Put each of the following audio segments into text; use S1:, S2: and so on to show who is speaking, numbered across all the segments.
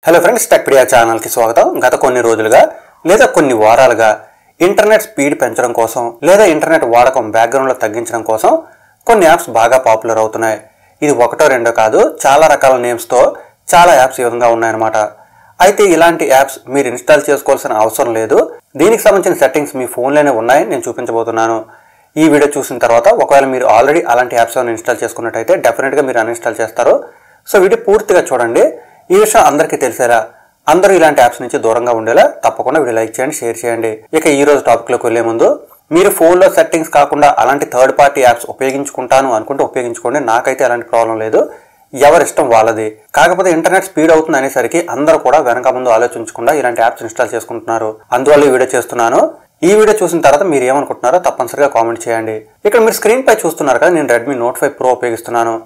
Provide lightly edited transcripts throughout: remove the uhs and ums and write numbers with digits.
S1: Hello friends, Techpedia channel కి స్వాగతం. గత కొన్ని రోజులుగా లేదా కొన్ని వారాలుగా ఇంటర్నెట్ స్పీడ్ పెంచడం కోసం లేదా ఇంటర్నెట్ వాడకం బ్యాక్గ్రౌండ్ లో తగ్గించడం కోసం కొన్ని యాప్స్ బాగా పాపులర్ అవుతున్నాయి. ఇది ఒకటో రెండో కాదు, చాలా రకాల నేమ్స్ తో చాలా యాప్స్ ఈ విధంగా ఉన్నాయన్నమాట. అయితే ఇలాంటి యాప్స్ మీరు ఇన్స్టాల్ చేసుకోవాల్సిన అవసరం లేదు. దీనికి సంబంధించిన సెట్టింగ్స్ మీ ఫోన్లోనే ఉన్నాయి, నేను చూపించబోతున్నాను. ఈ వీడియో చూసిన తర్వాత ఒకవేళ మీరు ఆల్రెడీ అలాంటి యాప్స్ ఏమైనా ఇన్స్టాల్ చేసుకున్నట్టయితే డెఫినెట్గా మీరు అన్ఇన్స్టాల్ చేస్తారు. సో వీడియో పూర్తిగా చూడండి. ఈ విషయం అందరికీ తెలిసేలా, అందరూ ఇలాంటి యాప్స్ నుంచి దూరంగా ఉండేలా తప్పకుండా వీడియో లైక్ చేయండి, షేర్ చేయండి. ఇక ఈ రోజు టాపిక్లోకి వెళ్లే ముందు మీరు ఫోన్లో సెట్టింగ్స్ కాకుండా అలాంటి థర్డ్ పార్టీ యాప్స్ ఉపయోగించుకుంటాను అనుకుంటే ఉపయోగించుకోండి. నాకైతే అలాంటి ప్రాబ్లం లేదు, ఎవరిష్టం వాళ్ళది. కాకపోతే ఇంటర్నెట్ స్పీడ్ అవుతుంది అనేసరికి అందరూ కూడా వెనక ముందు ఆలోచించకుండా ఇలాంటి యాప్స్ ఇన్స్టాల్ చేసుకుంటున్నారు. అందువల్ల ఈ వీడియో చేస్తున్నాను. ఈ వీడియో చూసిన తర్వాత మీరు ఏమనుకుంటున్నారో తప్పనిసరిగా కామెంట్ చేయండి. ఇక్కడ మీరు స్క్రీన్ పై చూస్తున్నారు కదా, నేను రెడ్మీ నోట్ 5 Pro ఉపయోగిస్తున్నాను.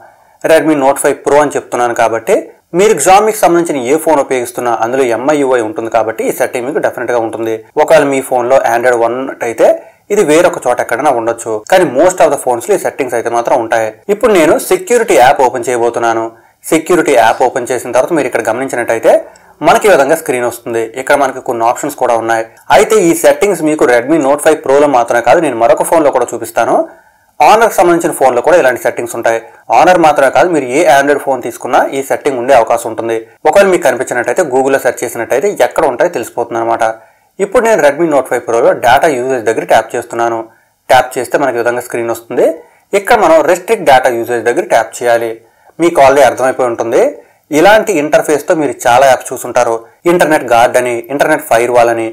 S1: రెడ్మీ నోట్ 5 Pro అని చెప్తున్నాను కాబట్టి మీరు Xiaomiకి సంబంధించిన ఏ ఫోన్ ఉపయోగిస్తున్నా అందులో MIUI ఉంటుంది కాబట్టి ఈ సెట్టింగ్ మీకు డెఫినెట్ గా ఉంటుంది. ఒకవేళ మీ ఫోన్ లో Android 1 అయితే ఇది వేరొక చోట ఎక్కడైనా ఉండొచ్చు, కానీ మోస్ట్ ఆఫ్ ద ఫోన్స్ లో ఈ సెట్టింగ్స్ అయితే మాత్రం ఉంటాయి. ఇప్పుడు నేను సెక్యూరిటీ యాప్ ఓపెన్ చేయబోతున్నాను. సెక్యూరిటీ యాప్ ఓపెన్ చేసిన తర్వాత మీరు ఇక్కడ గమనించినట్టయితే మనకి ఈ విధంగా స్క్రీన్ వస్తుంది. ఇక్కడ మనకి కొన్ని ఆప్షన్స్ కూడా ఉన్నాయి. అయితే ఈ సెట్టింగ్స్ మీకు రెడ్మీ నోట్ 5 Pro లో మాత్రమే కాదు, నేను మరొక ఫోన్ లో కూడా చూపిస్తాను. ఆనర్ సంబంధించిన ఫోన్ లో కూడా ఇలాంటి సెట్టింగ్స్ ఉంటాయి. ఆనర్ మాత్రమే కాదు, మీరు ఏ ఆండ్రాయిడ్ ఫోన్ తీసుకున్నా ఈ సెట్టింగ్ ఉండే అవకాశం ఉంటుంది. ఒకవేళ మీకు కనిపించినట్టయితే గూగుల్లో సెర్చ్ చేసినట్టయితే ఎక్కడ ఉంటాయో తెలిసిపోతుంది అనమాట. ఇప్పుడు నేను రెడ్మీ నోట్ 5 Pro లో డేటా యూజేజ్ దగ్గర ట్యాప్ చేస్తున్నాను. ట్యాప్ చేస్తే మనకి ఈ విధంగా స్క్రీన్ వస్తుంది. ఇక్కడ మనం రెస్ట్రిక్ట్ డేటా యూజేజ్ దగ్గర ట్యాప్ చేయాలి. మీకు ఆల్రెడీ అర్థమైపోయి ఉంటుంది. ఇలాంటి ఇంటర్ఫేస్ తో మీరు చాలా యాప్స్ చూసుంటారు. ఇంటర్నెట్ గార్డ్ అని, ఇంటర్నెట్ ఫైర్ వాల్ అని,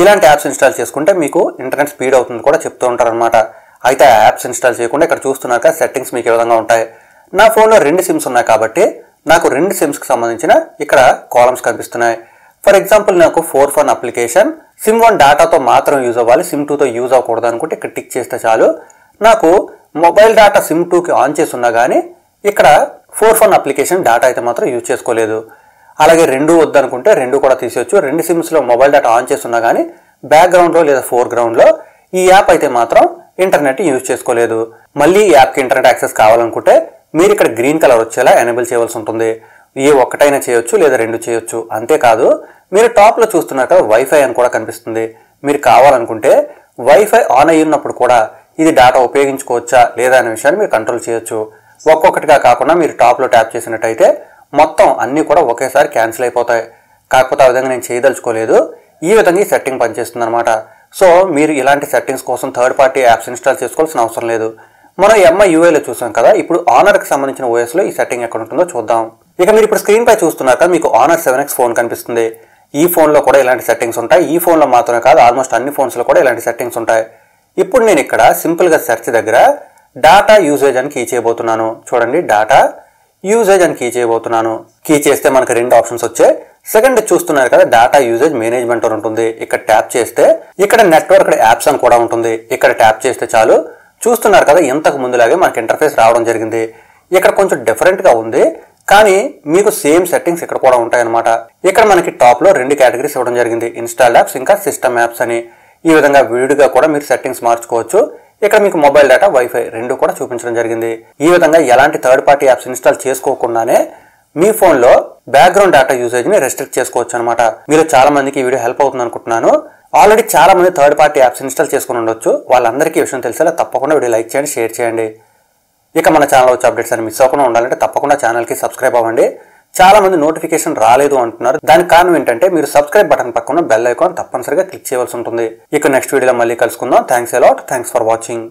S1: ఇలాంటి యాప్స్ ఇన్స్టాల్ చేసుకుంటే మీకు ఇంటర్నెట్ స్పీడ్ అవుతుంది కూడా చెప్తూ ఉంటారు అనమాట. అయితే ఆ యాప్స్ ఇన్స్టాల్ చేయకుండా ఇక్కడ చూస్తున్నాక సెట్టింగ్స్ మీకు ఏ విధంగా ఉంటాయి. నా ఫోన్లో 2 సిమ్స్ ఉన్నాయి కాబట్టి నాకు 2 సిమ్స్కి సంబంధించిన ఇక్కడ కాలమ్స్ కనిపిస్తున్నాయి. ఫర్ ఎగ్జాంపుల్ నాకు 4Fun అప్లికేషన్ సిమ్ 1 డేటాతో మాత్రం యూజ్ అవ్వాలి, సిమ్ 2తో యూజ్ అవ్వకూడదు అనుకుంటే ఇక్కడ టిక్ చేస్తే చాలు. నాకు మొబైల్ డేటా సిమ్ 2కి ఆన్ చేసి ఉన్నా కానీ ఇక్కడ 4Fun అప్లికేషన్ డేటా అయితే మాత్రం యూజ్ చేసుకోలేదు. అలాగే 2 వద్దనుకుంటే 2 కూడా తీసేయచ్చు. 2 సిమ్స్లో మొబైల్ డేటా ఆన్ చేసి ఉన్నా కానీ బ్యాక్గ్రౌండ్లో లేదా ఫోర్గ్రౌండ్లో ఈ యాప్ అయితే మాత్రం ఇంటర్నెట్ యూజ్ చేసుకోలేదు. మళ్ళీ ఈ యాప్కి ఇంటర్నెట్ యాక్సెస్ కావాలనుకుంటే మీరు ఇక్కడ గ్రీన్ కలర్ వచ్చేలా ఎనేబుల్ చేయవలసి ఉంటుంది. ఏ ఒక్కటైనా చేయొచ్చు లేదా 2 చేయొచ్చు. అంతేకాదు మీరు టాప్లో చూస్తున్నారు కదా, వైఫై అని కూడా కనిపిస్తుంది. మీరు కావాలనుకుంటే వైఫై ఆన్ అయ్యి ఉన్నప్పుడు కూడా ఇది డేటా ఉపయోగించుకోవచ్చా లేదా అనే విషయాన్ని మీరు కంట్రోల్ చేయొచ్చు. ఒక్కొక్కటిగా కాకుండా మీరు టాప్లో ట్యాప్ చేసినట్టయితే మొత్తం అన్నీ కూడా ఒకేసారి క్యాన్సిల్ అయిపోతాయి. కాకపోతే ఆ విధంగా నేను చేయదలుచుకోలేదు. ఈ విధంగా ఈ సెట్టింగ్ పనిచేస్తుంది అనమాట. సో మీరు ఇలాంటి సెట్టింగ్స్ కోసం థర్డ్ పార్టీ యాప్స్ ఇన్స్టాల్ చేసుకోవాల్సిన అవసరం లేదు. మనం MIUIలో చూసాం కదా, ఇప్పుడు ఆనర్కి సంబంధించిన ఓఎస్లో ఈ సెట్టింగ్ ఎక్కడ ఉంటుందో చూద్దాం. ఇక మీరు ఇప్పుడు స్క్రీన్ పై చూస్తున్నారు కదా, మీకు ఆనర్ 7X ఫోన్ కనిపిస్తుంది. ఈ ఫోన్లో కూడా ఇలాంటి సెట్టింగ్స్ ఉంటాయి. ఈ ఫోన్లో మాత్రమే కాదు, ఆల్మోస్ట్ అన్ని ఫోన్స్లో కూడా ఇలాంటి సెట్టింగ్స్ ఉంటాయి. ఇప్పుడు నేను ఇక్కడ సింపుల్గా సెర్చ్ దగ్గర డేటా యూజేజ్ అని కీ చేయబోతున్నాను. చూడండి, డేటా యూజేజ్ అని కీ చేయబోతున్నాను. కీ చేస్తే మనకు 2 ఆప్షన్స్ వచ్చాయి. సెకండ్ చూస్తున్నారు కదా, డేటా యూజేజ్ మేనేజ్మెంట్ అని ఉంటుంది. ఇక్కడ ట్యాప్ చేస్తే ఇక్కడ నెట్వర్క్ యాప్స్ అని కూడా ఉంటుంది. ఇక్కడ ట్యాప్ చేస్తే చాలు. చూస్తున్నారు కదా, ఇంతకు ముందులాగే మనకి ఇంటర్ఫేస్ రావడం జరిగింది. ఇక్కడ కొంచెం డిఫరెంట్ గా ఉంది, కానీ మీకు సేమ్ సెట్టింగ్స్ ఇక్కడ కూడా ఉంటాయన్నమాట. ఇక్కడ మనకి టాప్ లో 2 కేటగిరీస్ ఇవ్వడం జరిగింది, ఇన్స్టాల్డ్ యాప్స్ ఇంకా సిస్టమ్ యాప్స్ అని. ఈ విధంగా విడిగా కూడా మీరు సెట్టింగ్స్ మార్చుకోవచ్చు. ఇక్కడ మీకు మొబైల్ డేటా, వైఫై 2 కూడా చూపించడం జరిగింది. ఈ విధంగా ఎలాంటి థర్డ్ పార్టీ యాప్స్ ఇన్స్టాల్ చేసుకోకుండానే మీ ఫోన్లో బ్యాక్గ్రౌండ్ డేటా యూసేజ్ ని రెస్ట్రిక్ట్ చేసుకోవచ్చు అనమాట. మీరు చాలా మందికి ఈ వీడియో హెల్ప్ అవుతుంది అనుకుంటున్నాను. ఆల్రెడీ చాలా మంది థర్డ్ పార్టీ యాప్స్ ఇన్స్టాల్ చేసుకుని ఉండొచ్చు. వాళ్ళందరికీ ఈ విషయం తెలిసేలా తప్పకుండా వీడియో లైక్ చేయండి, షేర్ చేయండి. ఇక మన ఛానల్ వచ్చే అప్డేట్స్ అని మిస్ అవ్వకుండా ఉండాలంటే తప్పకుండా ఛానల్కి సబ్స్క్రైబ్ అవ్వండి. చాలా మంది నోటిఫికేషన్ రాలేదు అంటున్నారు. దానికి కారణం ఏంటంటే మీరు సబ్స్క్రైబ్ బటన్ పక్కన బెల్ ఐకాన్ తప్పనిసరిగా క్లిక్ చేయవలసి ఉంటుంది. ఇక నెక్స్ట్ వీడియోలో మళ్ళీ కలుసుకుందాం. Thanks a lot. Thanks for watching.